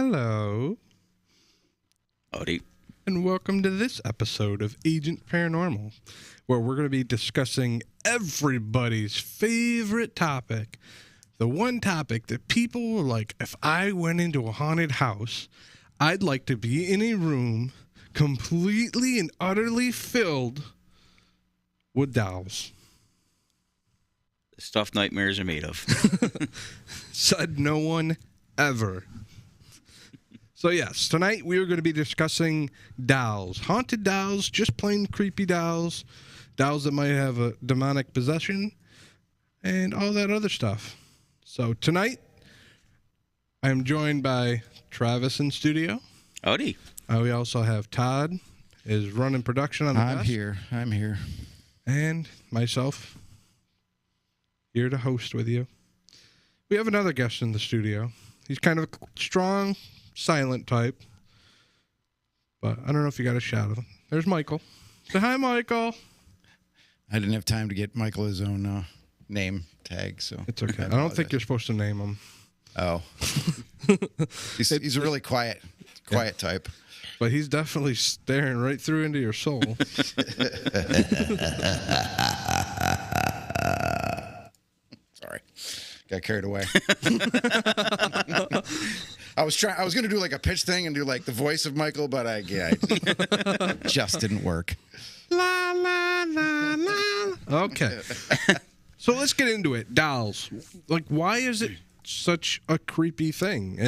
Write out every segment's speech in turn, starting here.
Hello, Howdy. and welcome to this episode of Agent Paranormal, where we're going to be discussing everybody's favorite topic. The one topic that people were like, if I went into a haunted house, I'd like to be in a room completely and utterly filled with dolls. The stuff nightmares are made of. Said no one ever. So yes, tonight we are going to be discussing dolls. Haunted dolls, just plain creepy dolls. Dolls that might have a demonic possession, and all that other stuff. So tonight, I am joined by Travis in studio. Howdy. We also have Todd, is running production on the I'm desk. here. And myself, here to host with you. We have another guest in the studio. He's kind of a strong, silent type. But I don't know if you got a shot of him. There's Michael. Say hi, Michael. I didn't have time to get Michael his own name tag, so It's okay. I don't think you're supposed to name him. Oh, he's a really quiet type. But he's definitely staring right through into your soul. Sorry, got carried away. I was going to do like a pitch thing and do like the voice of Michael, but it just didn't work. La, la, la, la. Okay. So let's get into it. Dolls. Like, why is it such a creepy thing?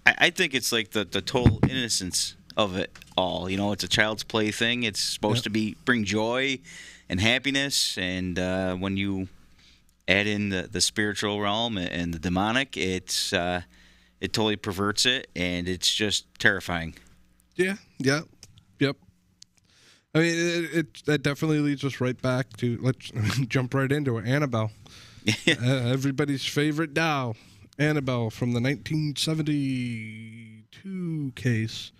I think it's like the total innocence of it all. You know, it's a child's play thing. It's supposed to bring joy and happiness. And when you add in the spiritual realm and the demonic, it totally perverts it, and it's just terrifying. Yeah. Yep. I mean, that definitely leads us right back to, let's jump right into it, Annabelle. Everybody's favorite doll, Annabelle, from the 1972 case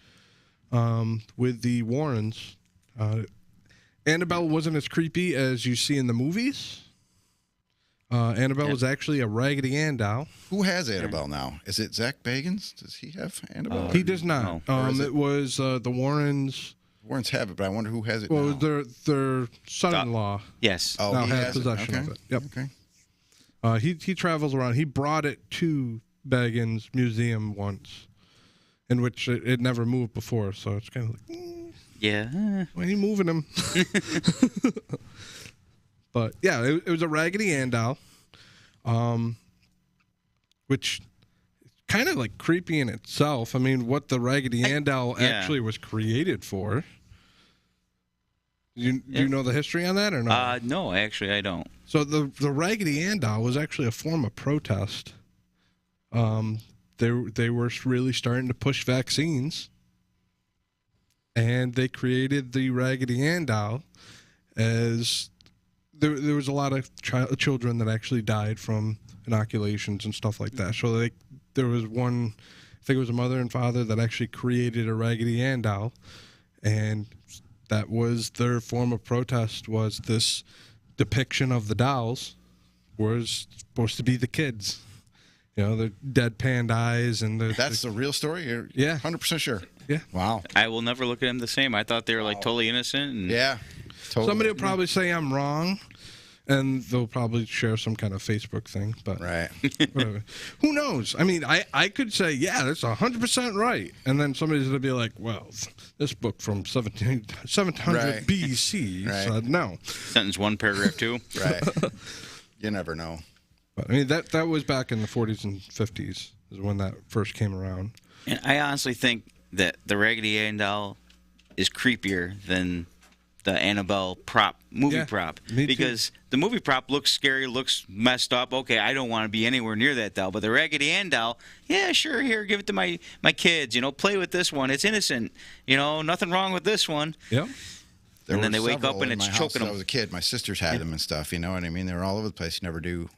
with the Warrens. Annabelle wasn't as creepy as you see in the movies. Annabelle was actually a Raggedy Ann doll. Who has Annabelle now? Is it Zach Bagans? Does he have Annabelle? He does not. No. It was the Warrens. Warrens have it, but I wonder who has it Well, now. their son-in-law Yes. Oh, now he has has it. possession Okay. of it. Yep. Okay. He travels around. He brought it to Bagans Museum once, in which it never moved before. So it's kind of like, Yeah. why are you moving him? But yeah, it was a Raggedy Ann doll, which kind of like creepy in itself. I mean, what the Raggedy Ann doll actually was created for. Do you know the history on that or not? No, actually, I don't. So the Raggedy Ann doll was actually a form of protest. They were really starting to push vaccines, and they created the Raggedy Ann doll as there was a lot of children that actually died from inoculations and stuff like that. So there was one, I think it was a mother and father that actually created a Raggedy Ann doll, and that was their form of protest, was this depiction of the dolls was supposed to be the kids. You know, the deadpan eyes and That's the real story? You're 100% sure? Yeah. Wow. I will never look at him the same. I thought they were like totally innocent. And Yeah. Totally. Somebody will probably say I'm wrong, and they'll probably share some kind of Facebook thing. But Right. whatever. Who knows? I mean, I could say, yeah, that's 100% right. And then somebody's going to be like, well, this book from 700 Right. BC said no. Sentence 1, paragraph 2. Right. You never know. But I mean, that was back in the 40s and 50s is when that first came around. And I honestly think that the Raggedy Ann doll is creepier than the Annabelle movie prop. Me too. Because the movie prop looks scary, looks messed up. Okay, I don't want to be anywhere near that doll. But the Raggedy Ann doll, yeah, sure, here, give it to my kids. You know, play with this one. It's innocent. You know, nothing wrong with this one. Yep. And then they wake up and in it's my house choking when them. I was a kid. My sisters had them and stuff. You know what I mean? They were all over the place. You never do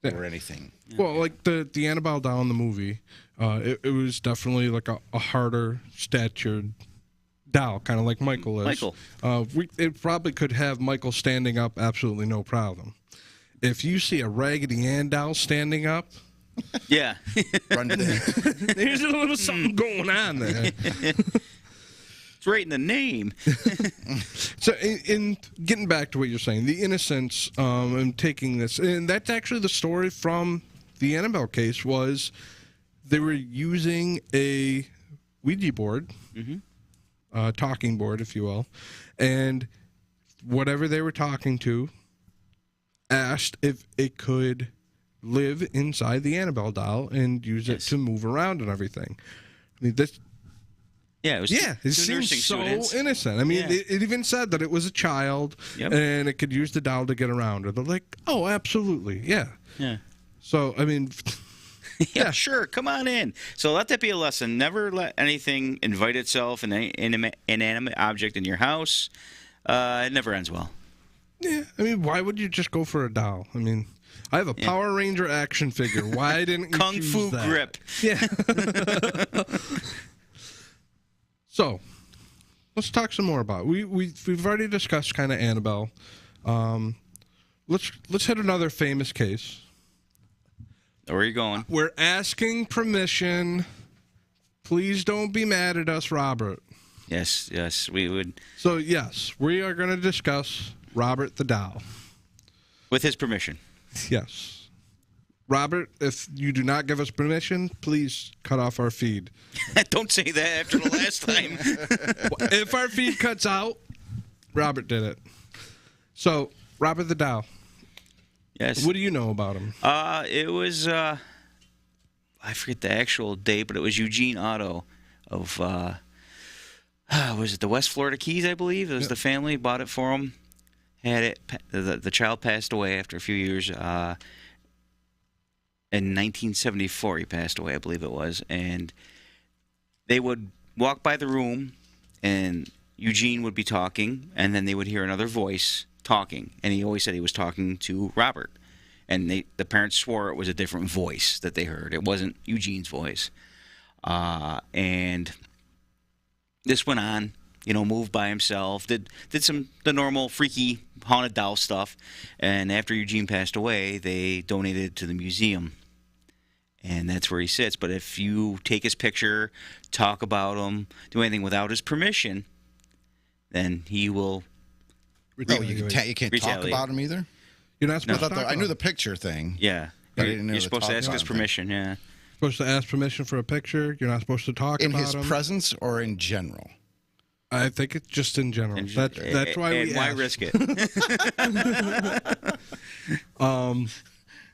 or anything. Well, like the Annabelle doll in the movie, it was definitely like a harder statured doll, kind of like Michael is. It probably could have Michael standing up, absolutely no problem. If you see a Raggedy Ann doll standing up, Yeah. Run to the There's a little something going on there. It's right in the name. So, in getting back to what you're saying, the innocence and taking this, and that's actually the story from the Annabelle case, was they were using a Ouija board, talking board, if you will, and whatever they were talking to asked if it could live inside the Annabelle doll and use it to move around and everything. I mean, this. Yeah, it was Yeah, it two seems nursing so students. innocent. I mean, Yeah. it even said that it was a child Yep. and it could use the doll to get around. And they're like, oh, absolutely, yeah. Yeah. So, I mean, Yeah, sure. Come on in. So let that be a lesson. Never let anything invite itself, an inanimate object in your house. It never ends well. yeah. I mean, why would you just go for a doll? I mean, I have a Power Ranger action figure. Why didn't you Kung choose Fu that? grip. Yeah. So, let's talk some more about it. We've already discussed kind of Annabelle. Let's hit another famous case. Where are you going? We're asking permission. Please don't be mad at us, Robert. Yes, we would. So, yes, we are going to discuss Robert the Doll. With his permission. Yes. Robert, if you do not give us permission, please cut off our feed. Don't say that after the last time. If our feed cuts out, Robert did it. So, Robert the Doll, Yes. what do you know about him? It was, I forget the actual date, but it was Eugene Otto of, was it the West Florida Keys, I believe? It was the family, bought it for him. Had it. The child passed away after a few years. In 1974, he passed away, I believe it was. And they would walk by the room, and Eugene would be talking, and then they would hear another voice talking. And he always said he was talking to Robert. And the parents swore it was a different voice that they heard. It wasn't Eugene's voice. And this went on, moved by himself, did the normal freaky haunted doll stuff. And after Eugene passed away, they donated it to the museum. And that's where he sits. But if you take his picture, talk about him, do anything without his permission, then he will. Oh, you can't talk retaliate. about him either? You're not supposed to talk I knew about the it. picture thing. Yeah. But I didn't know You're the supposed to talk ask his about him. permission, yeah. Supposed to ask permission for a picture. You're not supposed to talk In about his him. presence or in general? I think it's just in general. That's why and we why asked. risk it?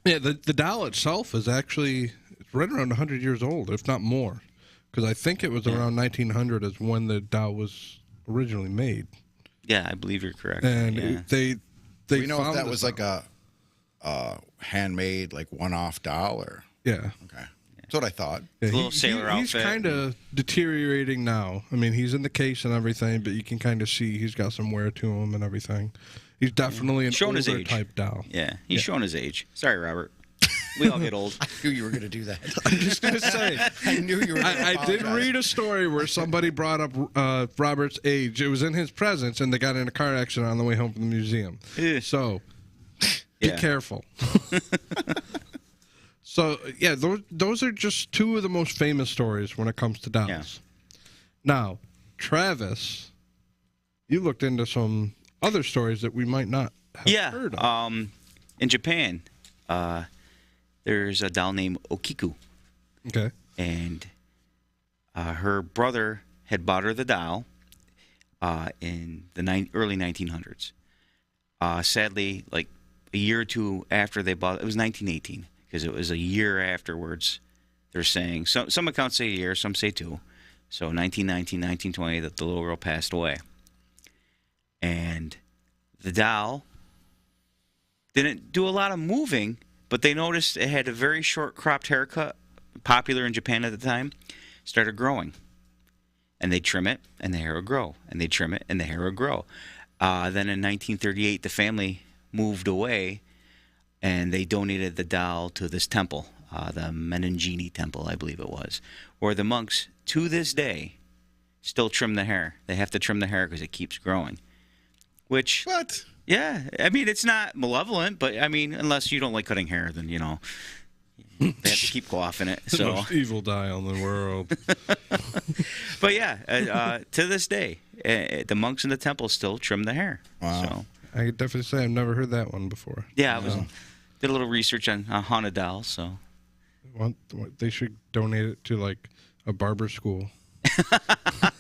Yeah, the doll itself is actually right around 100 years old, if not more, because I think it was around 1900 is when the doll was originally made. Yeah, I believe you're correct. And yeah. they Do we know if found that this was like doll. a handmade, like one-off doll or? Yeah. Okay. That's what I thought. Yeah, Little sailor he's outfit. kind of deteriorating now. I mean, he's in the case and everything, but you can kind of see he's got some wear to him and everything. He's definitely an Showing his older age. type doll. Yeah, he's showing his age. Sorry, Robert. We all get old. I knew you were going to do that. I'm just gonna say, I knew you were going to I did read a story where somebody brought up Robert's age. It was in his presence, and they got in a car accident on the way home from the museum. Ugh. So be Yeah. careful. So yeah, those are just two of the most famous stories when it comes to dolls. Yeah. Now, Travis, you looked into some other stories that we might not have heard of. In Japan, there's a doll named Okiku, Okay. and her brother had bought her the doll in the early 1900s. Sadly, like a year or two after they bought it, was 1918, because it was a year afterwards. They're saying, some accounts say a year, some say two. So 1919, 1920, that the little girl passed away. And the doll didn't do a lot of moving, but they noticed it had a very short cropped haircut, popular in Japan at the time, started growing. And they trim it, and the hair would grow. And they trim it, and the hair would grow. Then in 1938, the family moved away, and they donated the doll to this temple, the Meningini Temple, I believe it was, where the monks, to this day, still trim the hair. They have to trim the hair because it keeps growing. Which, What? yeah, I mean, it's not malevolent, but I mean, unless you don't like cutting hair, then, They have to keep quaffing it. The So, most evil dial in the world. but yeah, to this day, the monks in the temple still trim the hair. Wow. So, I could definitely say I've never heard that one before. yeah, did a little research on haunted dolls. So, They should donate it to like a barber school.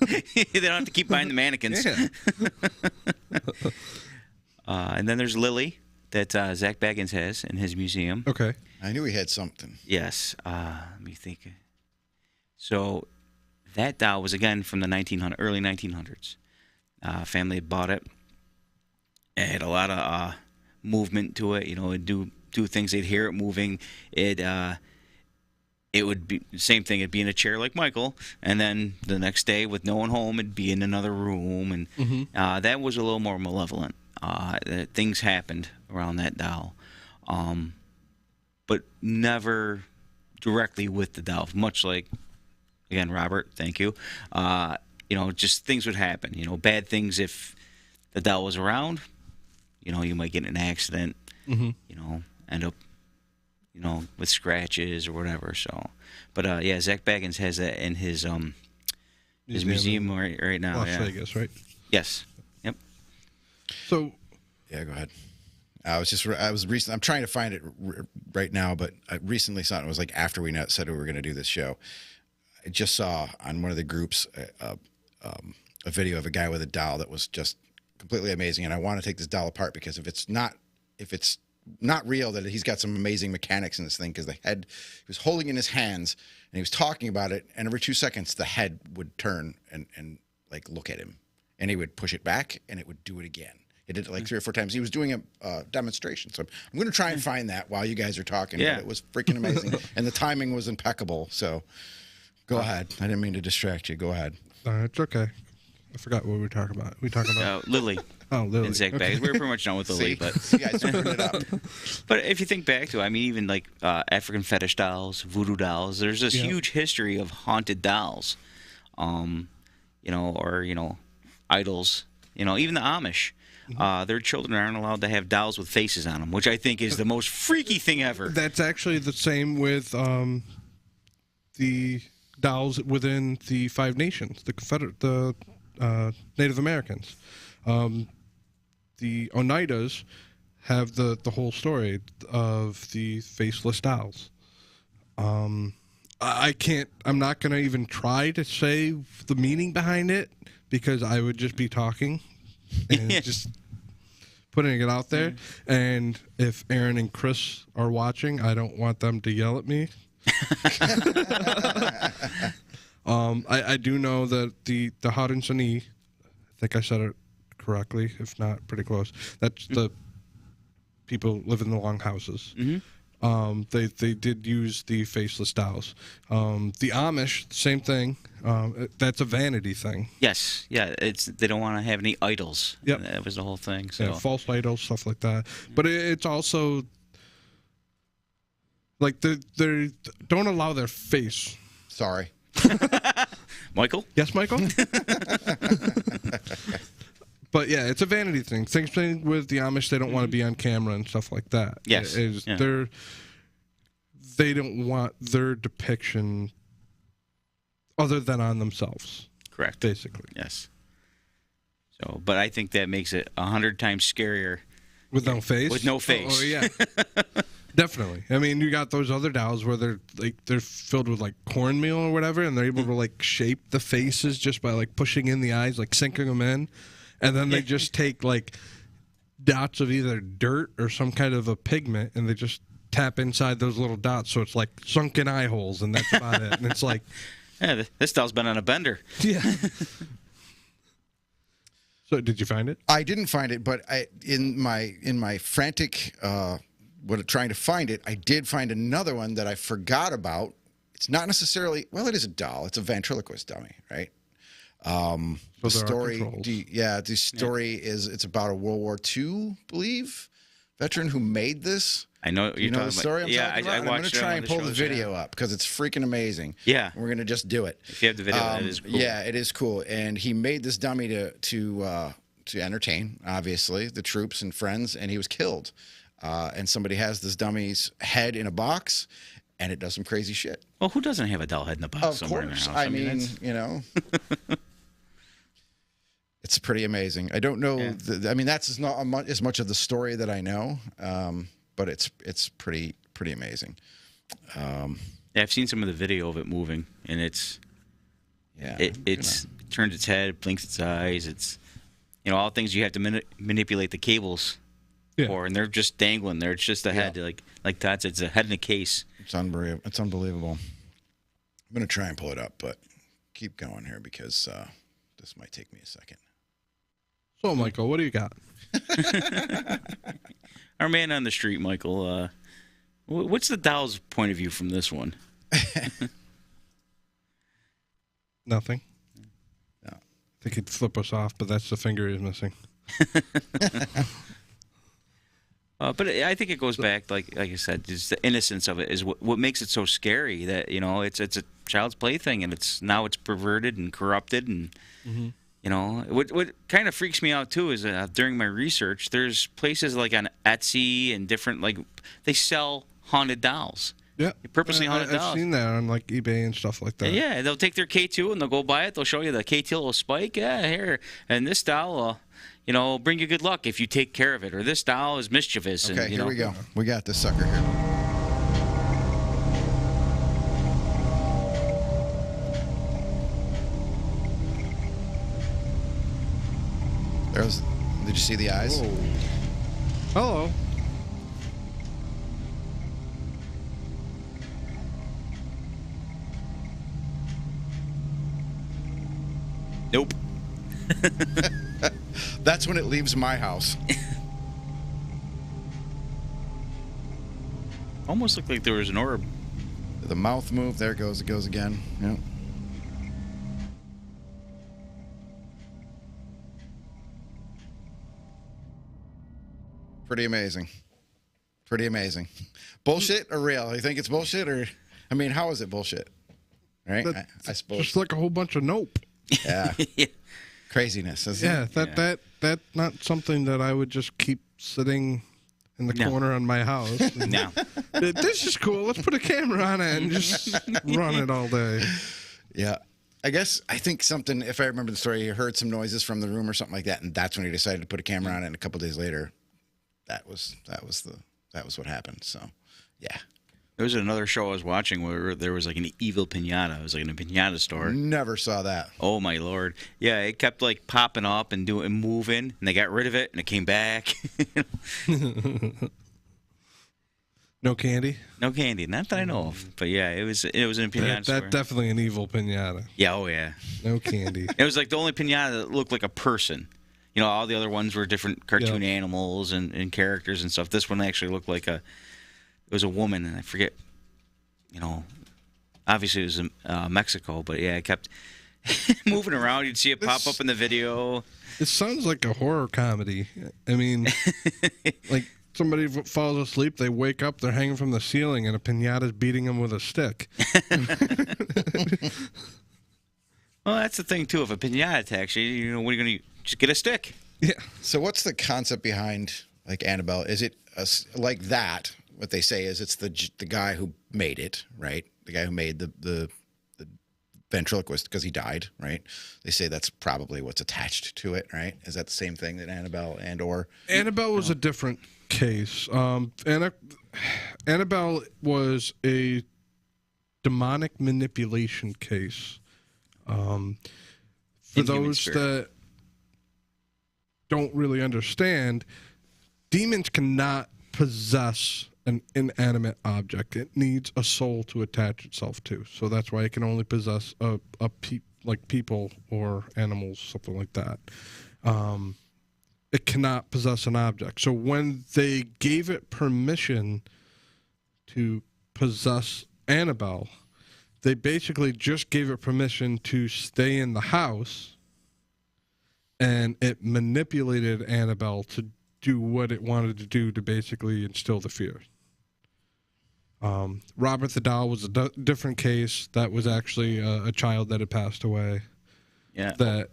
they don't have to keep buying the mannequins. Yeah. And then there's Lily that Zach Baggins has in his museum. Okay. I knew he had something. Yes. Let me think. So that doll was again from the early 1900s. Family had bought it. It had a lot of movement to it. You know, it'd do things. They'd hear it moving. It would be the same thing. It'd be in a chair like Michael, and then the next day with no one home, it'd be in another room, and that was a little more malevolent. Things happened around that doll, but never directly with the doll. Much like, again, Robert, thank you. You know, just things would happen. You know, bad things if the doll was around. You know, you might get in an accident. You know, end up, you know, with scratches or whatever. So, but yeah, Zach Baggins has that in his museum right now. Las Yeah. Vegas, right? Yes. Yep. So Yeah, go ahead. I'm trying to find it right now, but I recently saw it. It was like after we said we were going to do this show. I just saw on one of the groups a video of a guy with a doll that was just completely amazing, and I want to take this doll apart because if it's not real, that he's got some amazing mechanics in this thing, because the head, he was holding in his hands and he was talking about it, and every 2 seconds the head would turn and like look at him, and he would push it back and it would do it again. It did it like 3 or 4 times. He was doing a demonstration. So I'm going to try and find that while you guys are talking. Yeah. But it was freaking amazing. And the timing was impeccable. So go ahead. I didn't mean to distract you. Go ahead. it's okay. I forgot what we were talking about. We talking about Lily. oh, Lily. And Zach Baggins. We were pretty much done with Lily, See? but See, I screwed it up. but if you think back to it, I mean, even like African fetish dolls, voodoo dolls, there's this huge history of haunted dolls, you know, or, you know, idols, you know, even the Amish. Their children aren't allowed to have dolls with faces on them, which I think is the most freaky thing ever. That's actually the same with the dolls within the Five Nations, the Native Americans. The Oneidas have the whole story of the faceless dolls. I'm not going to even try to say the meaning behind it, because I would just be talking and just putting it out there. And if Aaron and Chris are watching, I don't want them to yell at me. I do know that the Haudenosaunee, I think I said it correctly, if not pretty close, that's the people live in the long houses. They did use the faceless dolls. The Amish, same thing. That's a vanity thing. Yes, yeah, they don't want to have any idols. Yep. That was the whole thing. So Yeah, false idols, stuff like that. But it's also like they don't allow their face. Sorry. Michael? Yes, Michael? But yeah, it's a vanity thing. Same thing with the Amish. They don't want to be on camera and stuff like that. Yes. They don't want their depiction other than on themselves, Correct. basically. Yes. So, but I think that makes it 100 times scarier. With no face? With no face. Oh yeah. Definitely. I mean, you got those other dolls where they're filled with like cornmeal or whatever, and they're able to like shape the faces just by like pushing in the eyes, like sinking them in. And then they just take like dots of either dirt or some kind of a pigment, and they just tap inside those little dots, so it's like sunken eye holes, and that's about it. And it's like, Yeah, this doll's been on a bender. yeah. So, did you find it? I didn't find it, but in my frantic trying to find it, I did find another one that I forgot about. It's not necessarily, well, it is a doll. It's a ventriloquist dummy, right? The story, the story is, it's about a World War II, believe, veteran who made this. I know you're You know talking the story about. I'm Yeah, talking about? I And I'm going watched to it try on and the pull the shows, video yeah. up because it's freaking amazing. Yeah. We're going to just do it. If you have the video, that is cool. Yeah, it is cool. And he made this dummy to entertain, obviously, the troops and friends, and he was killed. And somebody has this dummy's head in a box, and it does some crazy shit. Well, who doesn't have a doll head in the box Of somewhere course. in their house? I mean, that's- you know, it's pretty amazing. I don't know. Yeah. I mean, that's not as much of the story that I know, but it's pretty amazing. yeah, I've seen some of the video of it moving, and it's turns its head, blinks its eyes. It's all things you have to manipulate the cables for, and they're just dangling there. It's just a head, like Todd said, it's a head in a case. It's unbelievable. It's unbelievable. I'm gonna try and pull it up, but keep going here because this might take me a second. So, Michael, what do you got? Our man on the street, Michael. What's the doll's point of view from this one? Nothing. No. I think he'd flip us off, but that's the finger he's missing. But I think it goes back, like I said, just the innocence of it is what makes it so scary. That it's a child's plaything, and it's perverted and corrupted, and what kind of freaks me out too is during my research, there's places like on Etsy and different they sell haunted dolls. Yeah, purposely haunted dolls. I've seen that on like eBay and stuff like that. Yeah, they'll take their K2 and they'll go buy it. They'll show you the K2 little spike. Yeah, here, and this doll will bring you good luck if you take care of it. Or this doll is mischievous. Okay, and, here we go. We got this sucker here. Did you see the eyes? Whoa. Hello. Nope. That's when it leaves my house. Almost looked like there was an orb. The mouth moved. There it goes. It goes again. Yep. Pretty amazing. Pretty amazing. Bullshit or real? You think it's bullshit or? I mean, how is it bullshit? Right? I suppose. Just like a whole bunch of nope. Yeah. Yeah. Craziness. Isn't it? That's not something that I would just keep sitting in the corner on my house. No. This is cool. Let's put a camera on it and just run it all day. Yeah. I think something, if I remember the story, he heard some noises from the room or something like that, and that's when he decided to put a camera on it, and a couple days later, that was what happened. So, yeah. There was another show I was watching where there was like an evil piñata. It was like in a piñata store. Never saw that. Oh my lord! Yeah, it kept like popping up and moving, and they got rid of it, and it came back. No candy? No candy, not that I know of. But yeah, it was in a piñata store. That's definitely an evil piñata. Yeah, oh yeah. No candy. It was like the only piñata that looked like a person. All the other ones were different cartoon animals and characters and stuff. This one actually looked like it was a woman, and I forget, obviously it was in Mexico, but yeah, it kept moving around. You'd see it pop up in the video. It sounds like a horror comedy. I mean, like somebody falls asleep, they wake up, they're hanging from the ceiling, and a piñata's beating them with a stick. Well, that's the thing, too. If a piñata attacks you, what are you going to do? Just get a stick. Yeah. So what's the concept behind, like, Annabelle? Is it like that? What they say is it's the guy who made it, right? The guy who made the ventriloquist, because he died, right? They say that's probably what's attached to it, right? Is that the same thing that Annabelle or Annabelle was a different case. Annabelle was a demonic manipulation case. For Inhuman those spirit. that don't really understand, demons cannot possess an inanimate object. It needs a soul to attach itself to. So that's why it can only possess like people or animals, something like that. It cannot possess an object. So when they gave it permission to possess Annabelle, they basically just gave it permission to stay in the house, and it manipulated Annabelle to do what it wanted to do to basically instill the fear. Robert the Doll was a different case. That was actually a child that had passed away. Yeah. That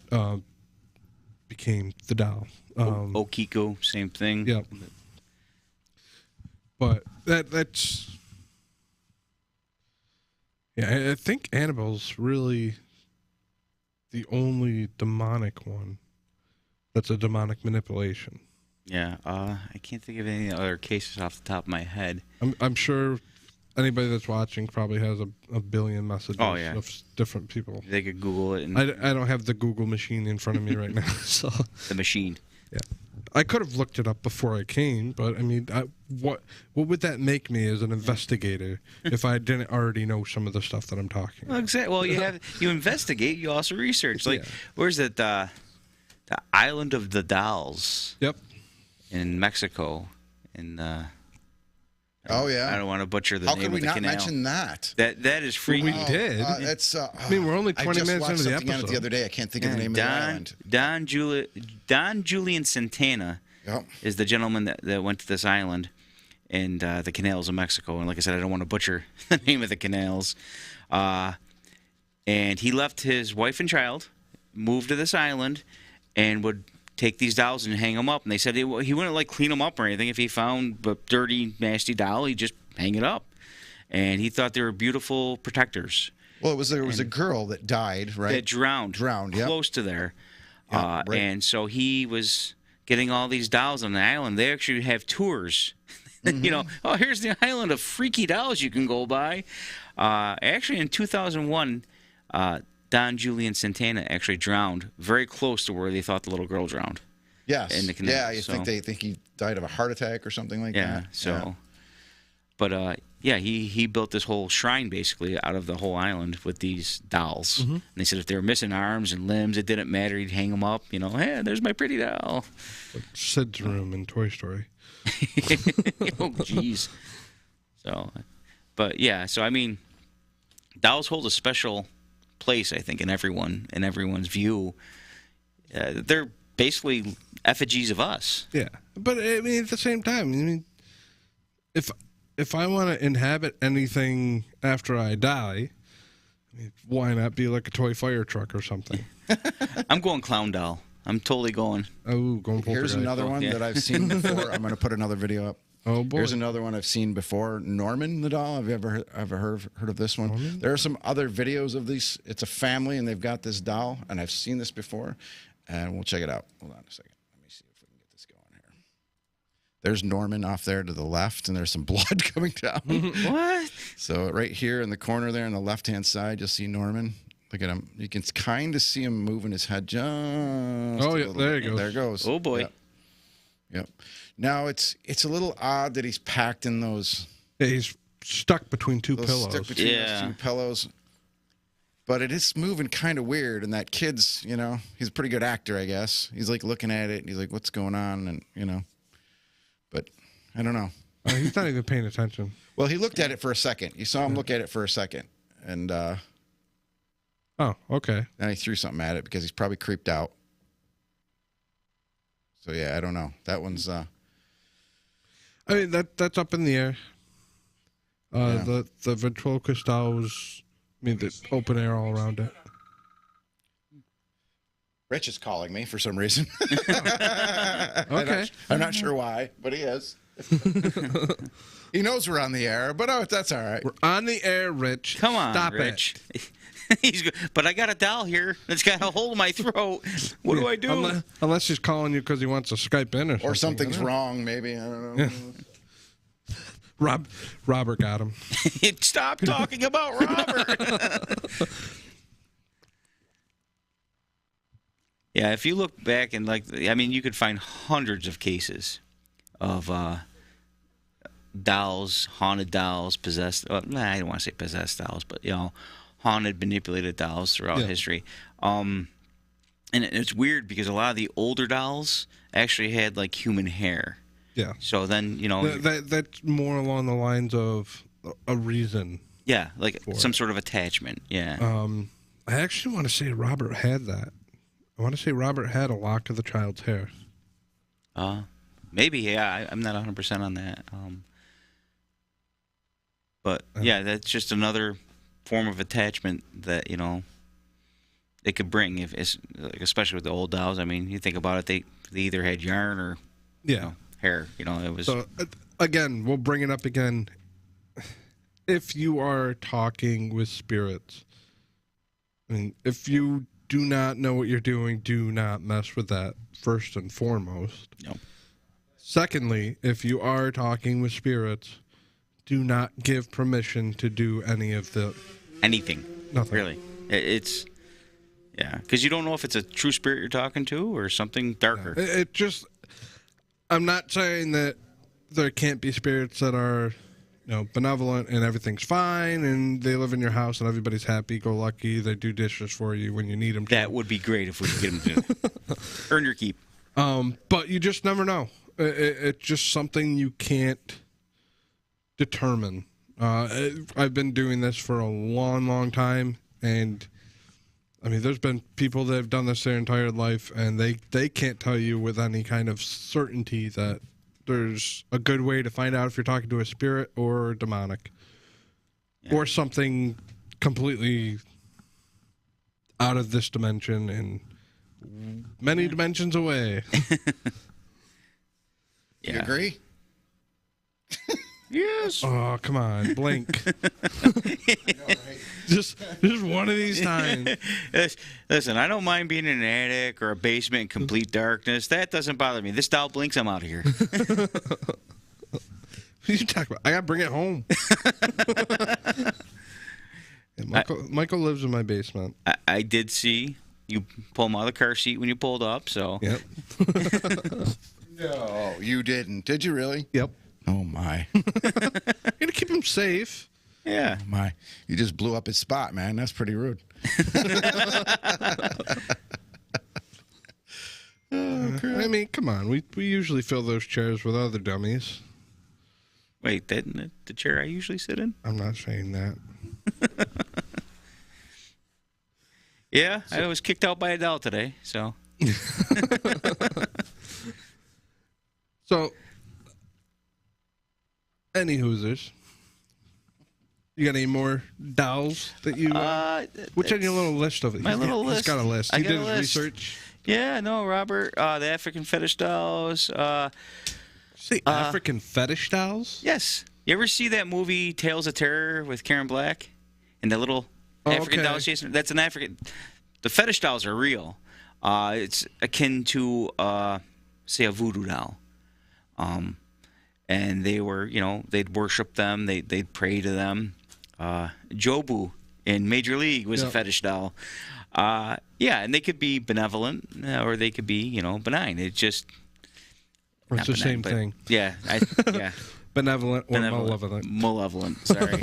became the doll. Okiko, same thing. Yep. But that's Yeah, I think Annabelle's really the only demonic one that's a demonic manipulation. Yeah, I can't think of any other cases off the top of my head. I'm sure anybody that's watching probably has a billion messages of different people. They could Google it. And I don't have the Google machine in front of me right now, so the machine. Yeah, I could have looked it up before I came, but I mean, what would that make me as an investigator if I didn't already know some of the stuff that I'm talking about? Well, exactly. Well, you investigate, you also research. Like, where's it? The Island of the Dolls. Yep. In Mexico, Oh yeah. I don't want to butcher the How name could we of the not canal. mention that? That is free. Well, we did. That's. I mean, we're only 20 minutes into the I just watched something on it episode. the other day. I can't think of the name of the island. Don Julian Santana is the gentleman that went to this island and the canals of Mexico. And like I said, I don't want to butcher the name of the canals. And he left his wife and child, moved to this island, and would take these dolls and hang them up. And they said he wouldn't like clean them up or anything. If he found a dirty, nasty doll, he'd just hang it up. And he thought they were beautiful protectors. Well, there was a girl that died, right? That drowned. Yep. Close to there. Yeah, right. And so he was getting all these dolls on the island. They actually have tours. Mm-hmm. Here's the island of freaky dolls you can go by. Actually, in 2001, Don Julian Santana actually drowned very close to where they thought the little girl drowned. Yes. In the canal. Yeah, you think he died of a heart attack or something like that? Yeah. So, but he built this whole shrine basically out of the whole island with these dolls. Mm-hmm. And they said if they were missing arms and limbs, it didn't matter. He'd hang them up. Hey, there's my pretty doll. Like Sid's room in Toy Story. Oh, jeez. So, but yeah. So I mean, dolls hold a special place, I think, in everyone's view. They're basically effigies of us. Yeah, but I mean, at the same time, I mean, if I want to inhabit anything after I die, I mean, why not be like a toy fire truck or something? I'm going clown doll. I'm totally going. Oh, going for Here's another one that I've seen before. I'm going to put another video up. Oh boy. Here's another one I've seen before. Norman the doll. Have you ever heard of this one? Norman? There are some other videos of these. It's a family and they've got this doll, and I've seen this before, and we'll check it out. Hold on a second. Let me see if we can get this going here. There's Norman off there to the left, and there's some blood coming down. What? So right here in the corner there on the left-hand side, you'll see Norman. Look at him. You can kind of see him moving his head just Oh, yeah, there he goes. There it goes. Oh, boy. Yep. Now, it's a little odd that he's packed in those... Yeah, he's stuck between two pillows. Stuck between those two pillows. But it is moving kind of weird, and that kid's, he's a pretty good actor, I guess. He's, like, looking at it, and he's like, what's going on? And, But I don't know. He's not even paying attention. Well, he looked at it for a second. You saw him look at it for a second. And... Oh, okay. Then he threw something at it because he's probably creeped out. So yeah, I don't know. That one's. I mean that's up in the air. The ventriloquist doll was, the open air all around it. Rich is calling me for some reason. Okay. I'm not sure why, but he is. He knows we're on the air, but that's all right. We're on the air, Rich. Come on, Stop Rich. it. But I got a doll here that's got a hole in my throat. What do I do? Unless he's calling you because he wants to Skype in or something. Or something's wrong, maybe. I don't know. Yeah. Robert got him. Stop talking about Robert. Yeah, if you look back and you could find hundreds of cases of dolls, haunted dolls, possessed. I don't want to say possessed dolls, but haunted, manipulated dolls throughout history. And it's weird because a lot of the older dolls actually had like human hair. Yeah. So then that's more along the lines of a reason. Yeah, like some sort of attachment. Yeah. I actually want to say Robert had that. I want to say Robert had a lock of the child's hair. Maybe. Yeah, I'm not 100% on that. But yeah, that's just another form of attachment that it could bring, if it's especially with the old dolls. I mean, you think about it, they either had yarn or hair. It was. So again, we'll bring it up again. if you are talking with spirits, I mean, if you do not know what you're doing, do not mess with that, first and foremost. No. Secondly, if you are talking with spirits, do not give permission to do any of the... Anything. Nothing. Really. It's... Yeah, because you don't know if it's a true spirit you're talking to or something darker. It just... I'm not saying that there can't be spirits that are, benevolent and everything's fine and they live in your house and everybody's happy-go-lucky. They do dishes for you when you need them to. That would be great if we could get them to earn your keep. But you just never know. It's just something you can't determine. I've been doing this for a long, long time, and I mean, there's been people that have done this their entire life, and they can't tell you with any kind of certainty that there's a good way to find out if you're talking to a spirit or demonic, or something completely out of this dimension and many dimensions away. You agree? Yes. Oh, come on, blink. Just one of these times. Listen, I don't mind being in an attic or a basement in complete darkness. That doesn't bother me. This doll blinks, I'm out of here. What are you talking about? I gotta bring it home. Yeah, Michael lives in my basement. I did see you pull him out of the car seat when you pulled up, so. Yep. No, you didn't. Did you really? Yep. Oh, my. Gotta keep him safe. Yeah. My. You just blew up his spot, man. That's pretty rude. I mean, come on. We usually fill those chairs with other dummies. Wait, that the chair I usually sit in? I'm not saying that. Yeah, I was kicked out by a doll today, so. So, any hoosers? You got any more dolls that you... What's on your little list of it? My little list. He's got a list. He did his research. Yeah, no, Robert. The African fetish dolls. Say African fetish dolls? Yes. You ever see that movie Tales of Terror with Karen Black? And the little African dolls chasing? That's an African... The fetish dolls are real. It's akin to, say, a voodoo doll. And they were, they'd worship them. They'd pray to them. Jobu in Major League was a fetish doll. Yeah, and they could be benevolent or they could be, benign. It's just... It's the same thing. Yeah. Yeah. Benevolent or malevolent. Malevolent, sorry.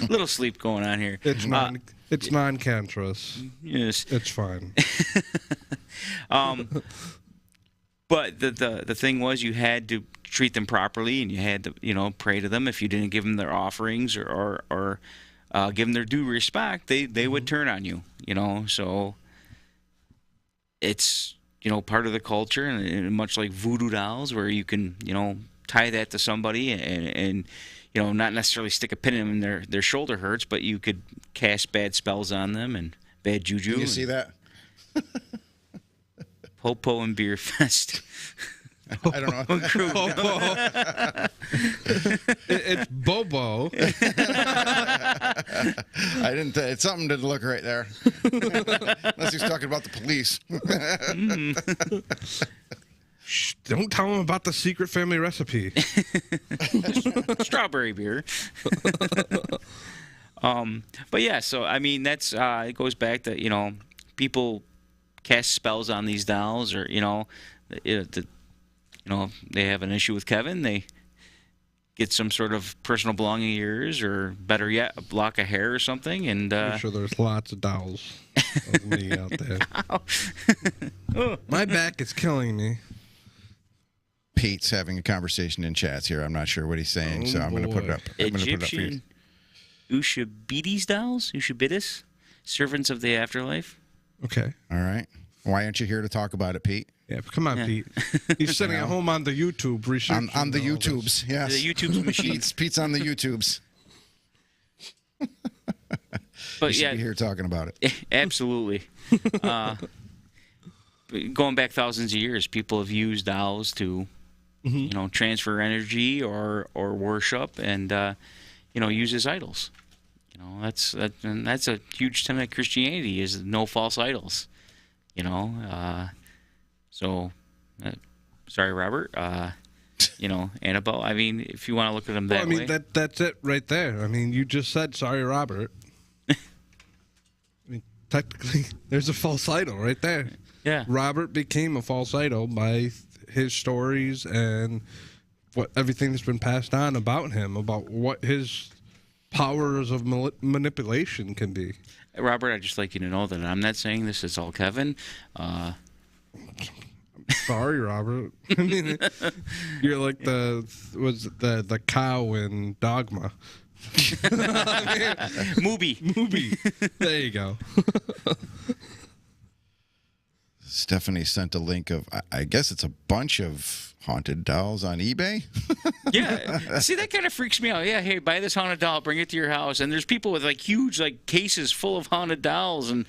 Little sleep going on here. It's non-cancerous. Yes. It's fine. But the thing was, you had to treat them properly, and you had to pray to them. If you didn't give them their offerings or give them their due respect, they would turn on you. So it's part of the culture, and much like voodoo dolls, where you can tie that to somebody and not necessarily stick a pin in them, their shoulder hurts, but you could cast bad spells on them and bad juju. Can you see that? Popo and Beer Fest. I don't know. It's Bobo. I didn't. It's something to look right there. Unless he's talking about the police. Shh, don't tell him about the secret family recipe. Strawberry beer. But yeah, so I mean that's it goes back to people cast spells on these dolls, or if they have an issue with Kevin, they get some sort of personal belonging of yours, or better yet, a block of hair or something. And I'm sure there's lots of dolls of me out there. My back is killing me. Pete's having a conversation in chats here. I'm not sure what he's saying, so I'm going to put it up. I'm going to put it up for you. Ushabites dolls? Ushabitis? Servants of the afterlife? Okay. All right. Why aren't you here to talk about it, Pete? Yeah, come on, Pete. He's sitting at home on the YouTube researching. On the YouTubes, yes. The YouTube machines. Pete's on the YouTubes. But you should be here talking about it. Absolutely. Going back thousands of years, people have used dolls to, transfer energy or worship, and use as idols. That's a huge tenet of Christianity is no false idols. So sorry, Robert. Annabelle. I mean, if you want to look at them that way. That's it right there. I mean, you just said sorry, Robert. I mean, technically, there's a false idol right there. Yeah. Robert became a false idol by his stories and everything that's been passed on about him, about what his powers of manipulation can be. Robert, I'd just like you to know that I'm not saying this. It's all Kevin. Sorry, Robert. I mean, you're like the cow in Dogma. Movie. There you go. Stephanie sent a link of, I guess it's a bunch of haunted dolls on eBay. Yeah. See, that kind of freaks me out. Yeah, hey, buy this haunted doll, bring it to your house. And there's people with huge cases full of haunted dolls. And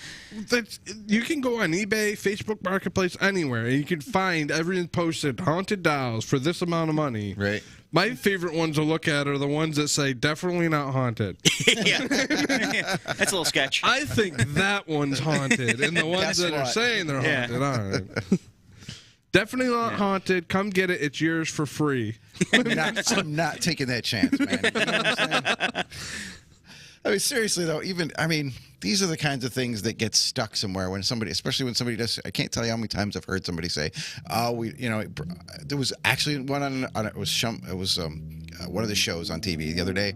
you can go on eBay, Facebook Marketplace, anywhere, and you can find everything posted, haunted dolls for this amount of money. Right. My favorite ones to look at are the ones that say definitely not haunted. Yeah. That's a little sketch. I think that one's haunted, and the ones that are saying they're haunted aren't. Definitely not haunted. Come get it. It's yours for free. I'm not taking that chance, man. You know what I'm saying? I mean, seriously though, these are the kinds of things that get stuck somewhere especially when somebody does. I can't tell you how many times I've heard somebody say, "Oh, there was actually one on it was one of the shows on TV the other day,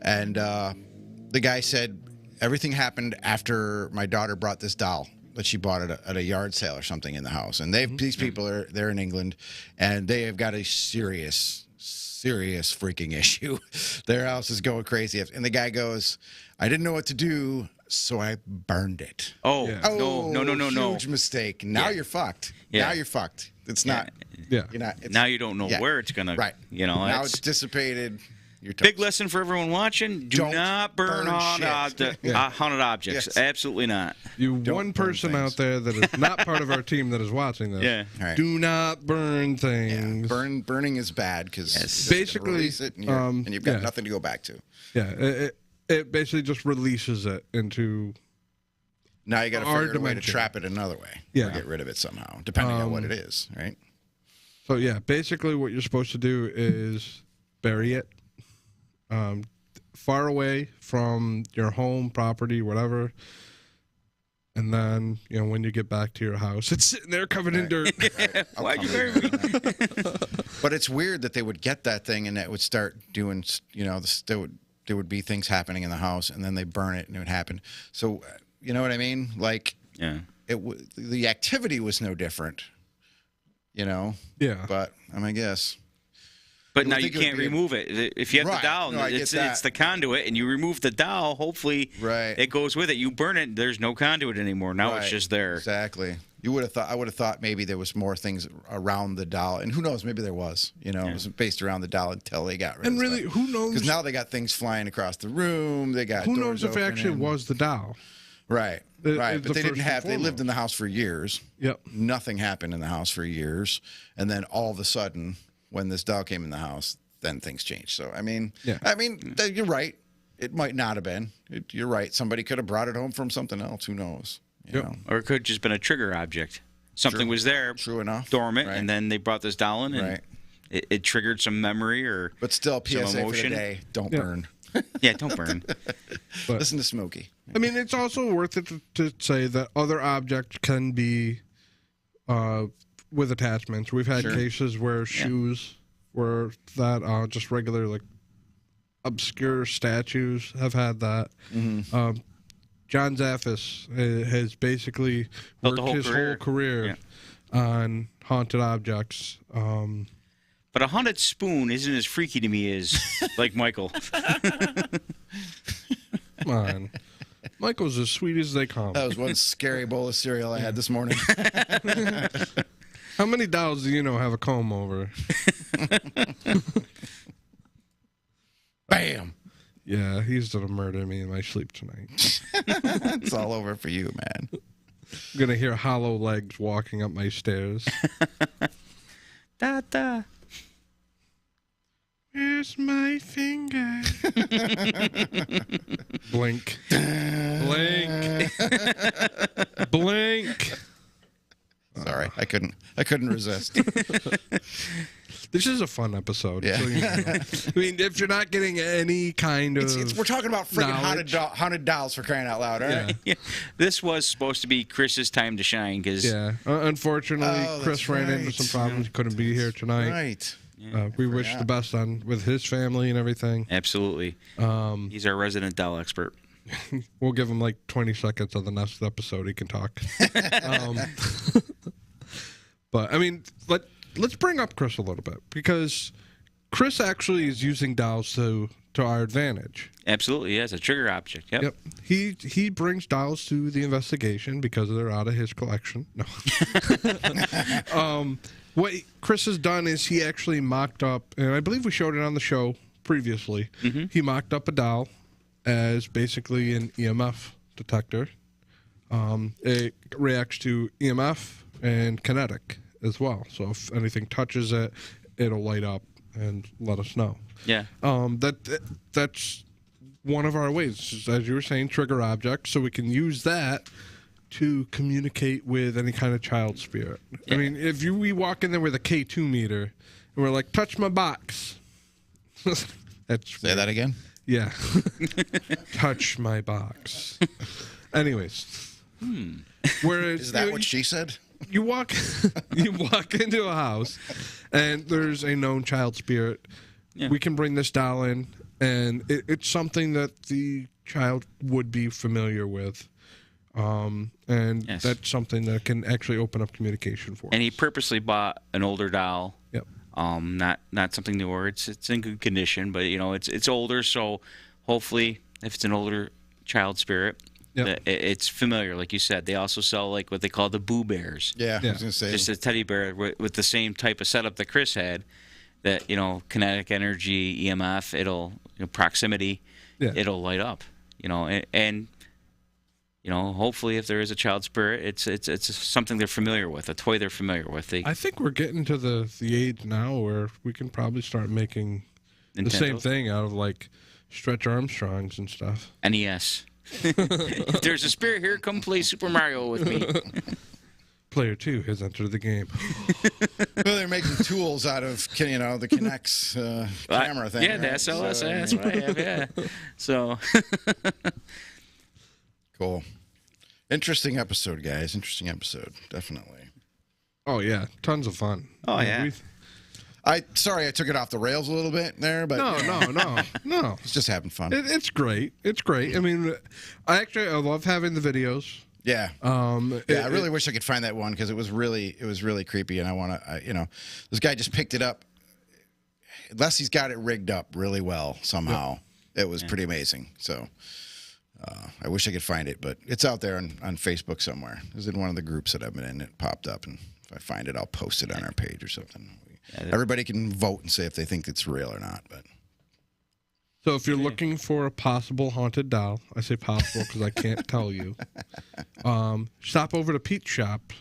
and the guy said everything happened after my daughter brought this doll that she bought at a yard sale or something in the house, and these people they're in England, and they have got a serious freaking issue. Their house is going crazy. And the guy goes, I didn't know what to do, so I burned it. Oh, yeah. No. Huge mistake. Now you're fucked. Yeah. Now you're fucked. It's not. Yeah. You're not. Now you don't know where it's going to. Right. Now it's dissipated. Big lesson for everyone watching. Do not burn haunted objects. Yes. Absolutely not. One person out there that is not part of our team that is watching this. Yeah. Right. Do not burn things. Yeah. Burning is bad because basically release it and you've got nothing to go back to. Yeah. It basically just releases it into. Now you got to figure out a way to trap it another way. Yeah. Or get rid of it somehow, depending on what it is, right? So yeah, basically what you're supposed to do is bury it. Far away from your home, property, whatever. And then, when you get back to your house, it's sitting there covered in dirt. Right. Why'd you bury me? But it's weird that they would get that thing and that would start doing, there would be things happening in the house and then they burn it and it would happen. So, you know what I mean? The activity was no different, Yeah. But I guess. But now you can't remove it. If you have the dowel, it's the conduit, and you remove the dowel, hopefully it goes with it. You burn it, there's no conduit anymore. Now it's just there. Exactly. I would have thought maybe there was more things around the dowel, and who knows? Maybe there was. It was based around the dowel until they got rid of it. And really, who knows? Because now they got things flying across the room. They got who doors knows if it actually opening. was the dowel. Right. Right. But they didn't have. They lived in the house for years. Yep. Nothing happened in the house for years, and then all of a sudden, when this doll came in the house, then things changed. So you're right. It might not have been. You're right. Somebody could have brought it home from something else. Who knows? You know? Or it could have just been a trigger object. Something was there, true enough, dormant, and then they brought this doll in, and it triggered some memory or but still PSA some emotion. For the day. Don't burn. Yeah, don't burn. But, listen to Smokey. I mean, it's also worth it to say that other objects can be with attachments. We've had cases where shoes were that just regular obscure statues have had that. Mm-hmm. John Zaffis has basically worked his whole career on haunted objects. But a haunted spoon isn't as freaky to me as Michael. Come on. Michael's as sweet as they come. That was one scary bowl of cereal I had this morning. How many dolls do you know have a comb over? Bam! Yeah, he's gonna murder me in my sleep tonight. It's all over for you, man. I'm gonna hear hollow legs walking up my stairs. Da da. Where's my finger? Blink. Blink. Blink. Sorry, I couldn't resist. This is a fun episode. Yeah. So, you know. I mean, if you're not getting any kind of We're talking about freaking knowledge. haunted dolls for crying out loud, all right? Yeah. This was supposed to be Chris's time to shine because unfortunately, Chris that's ran into right. some problems. Couldn't be here tonight. Right. We wish the best with his family and everything. absolutely, he's our resident doll expert. We'll give him like 20 seconds of the next episode. He can talk. But I mean, let's bring up Chris a little bit because Chris actually is using dolls to our advantage. Absolutely, yeah, it's a trigger object. Yep. He brings dolls to the investigation because they're out of his collection. No. What Chris has done is he actually mocked up, and I believe we showed it on the show previously. Mm-hmm. He mocked up a doll as basically an EMF detector. It reacts to EMF and kinetic as well. So if anything touches it, it'll light up and let us know. Yeah. That's one of our ways, as you were saying, trigger objects. So we can use that to communicate with any kind of child spirit. Yeah. I mean, if we walk in there with a K2 meter and we're like, touch my box. That's Say that again? Yeah. Touch my box. Anyways. Whereas Is that what she said? you walk into a house and there's a known child spirit. Yeah. We can bring this doll in and it's something that the child would be familiar with. And Yes. that's something that can actually open up communication for And us. he purposely bought an older doll. Yep. Not something newer. It's in good condition, but it's older, so hopefully if it's an older child spirit, Yep. it's familiar, like you said. They also sell like what they call the Boo Bears. Yeah, I Yeah. was going to say. Just a teddy bear with the same type of setup that Chris had. That kinetic energy, EMF, proximity, Yeah. it'll light up. And hopefully if there is a child spirit, it's something they're familiar with, a toy they're familiar with. I think we're getting to the age now where we can probably start making the same Nintendo? thing out of like Stretch Armstrongs and stuff. NES. If there's a spirit here, come play Super Mario with me. Player 2 has entered the game. Well, they're making tools out of, the Kinect's camera thing. Yeah, the right? SLS. So, That's what I have. Yeah. So. Cool. Interesting episode, guys. Interesting episode. Definitely. Oh yeah, tons of fun. Oh, yeah. Sorry I took it off the rails a little bit there, but No. it's just having fun. It's great. It's great. I mean, I love having the videos. Yeah. I really wish I could find that one because it was really creepy, and I want to, this guy just picked it up. Leslie's got it rigged up really well somehow. It was pretty amazing. So I wish I could find it, but it's out there on Facebook somewhere. It was in one of the groups that I've been in. It popped up, and if I find it, I'll post it on our page or something. Everybody can vote and say if they think it's real or not. But So if you're looking for a possible haunted doll, I say possible because I can't tell you. Stop over to Pete's shop,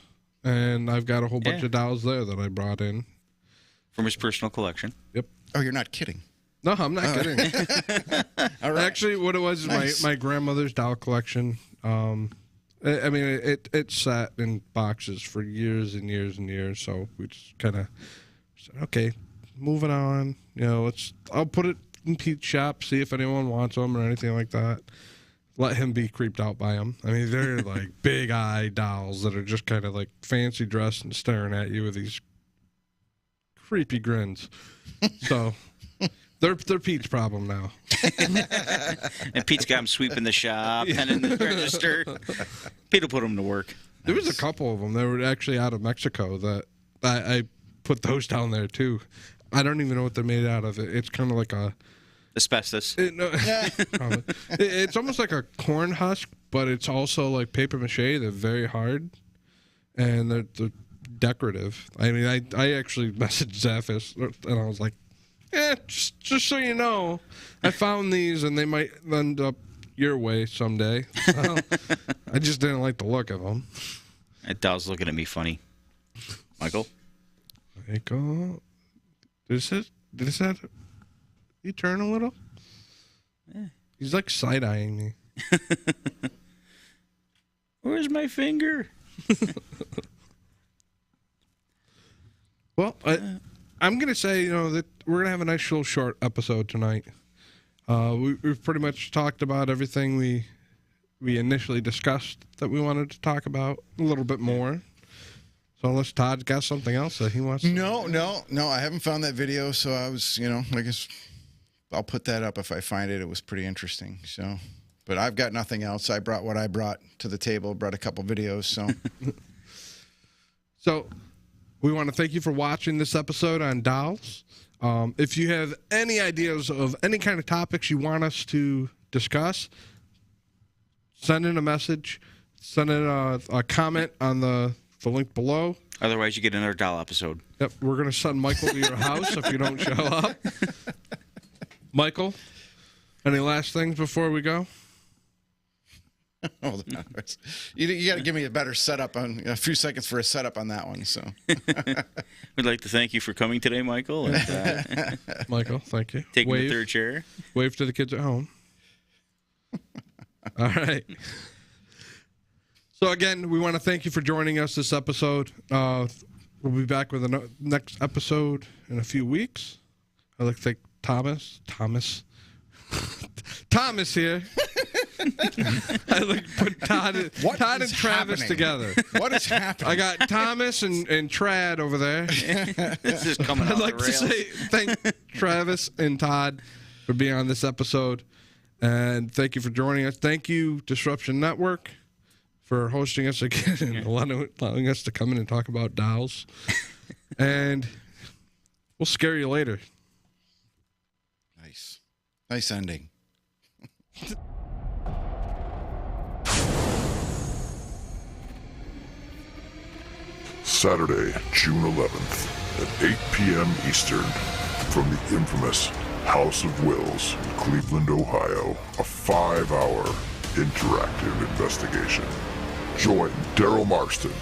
and I've got a whole bunch of dolls there that I brought in. From his personal collection. Yep. oh, you're not kidding. No, I'm not kidding. All right. Actually, what it was is Nice. my grandmother's doll collection. I mean, it sat in boxes for years and years and years. So we just kind of said, okay, moving on. I'll put it in Pete's shop, see if anyone wants them or anything like that. Let him be creeped out by them. I mean, they're like big eye dolls that are just kind of like fancy dressed and staring at you with these creepy grins. So they're Pete's problem now. And Pete's got him sweeping the shop and in the register. Pete will put him to work. There was a couple of them that were actually out of Mexico that I put those down there too. I don't even know what they're made out of. It's kind of like a Asbestos. it's almost like a corn husk, but it's also like paper mache. They're very hard, and they're decorative. I mean, I actually messaged Zaphis, and I was like, just so you know, I found these, and they might end up your way someday. So, I just didn't like the look of them. That doll's looking at me funny. Michael? Did it say you turn a little? He's like side-eyeing me. Where's my finger? Well, I'm going to say, that we're going to have a nice little short episode tonight. We've pretty much talked about everything we initially discussed that we wanted to talk about a little bit more. So unless Todd's got something else that he wants to... No. I haven't found that video, so I was, I guess I'll put that up if I find it. It was pretty interesting. So, but I've got nothing else. I brought what I brought to the table, brought a couple videos, so. So we want to thank you for watching this episode on dolls. If you have any ideas of any kind of topics you want us to discuss, send in a message, send in a comment on the link below. Otherwise, you get another doll episode. Yep, we're going to send Michael to your house if you don't show up. Michael, any last things before we go? Hold on. You got to give me a better setup a few seconds for a setup on that one. So, we'd like to thank you for coming today, Michael. And, Michael, thank you. Taking the third chair. Wave to the kids at home. All right. So again, we want to thank you for joining us this episode. We'll be back with the next episode in a few weeks. I'd like to thank Thomas here. I like put Todd and Travis happening? together. What is happening? I got Thomas and Trad over there. This is coming I'd off like the to rails. say thank Travis and Todd for being on this episode. And thank you for joining us. Thank you, Disruption Network, for hosting us again and allowing us to come in and talk about dolls. And we'll scare you later. Nice ending. Saturday, June 11th at 8 p.m. Eastern, from the infamous House of Wills in Cleveland, Ohio, a 5-hour interactive investigation. Join Daryl Marston,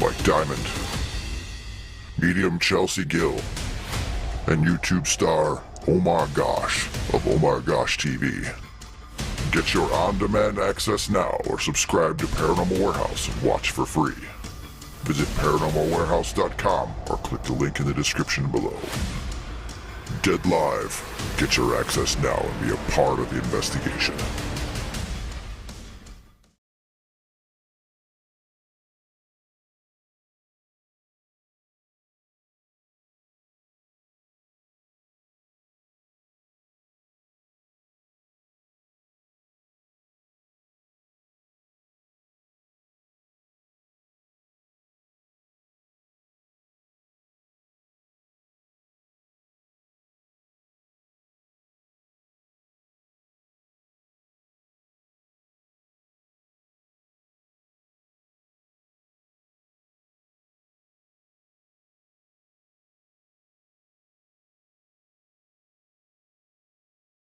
Mike Diamond, medium Chelsea Gill, and YouTube star Omar Gosh of Omar Gosh TV. Get your on-demand access now or subscribe to Paranormal Warehouse and watch for free. Visit ParanormalWarehouse.com or click the link in the description below. Dead Live. Get your access now and be a part of the investigation.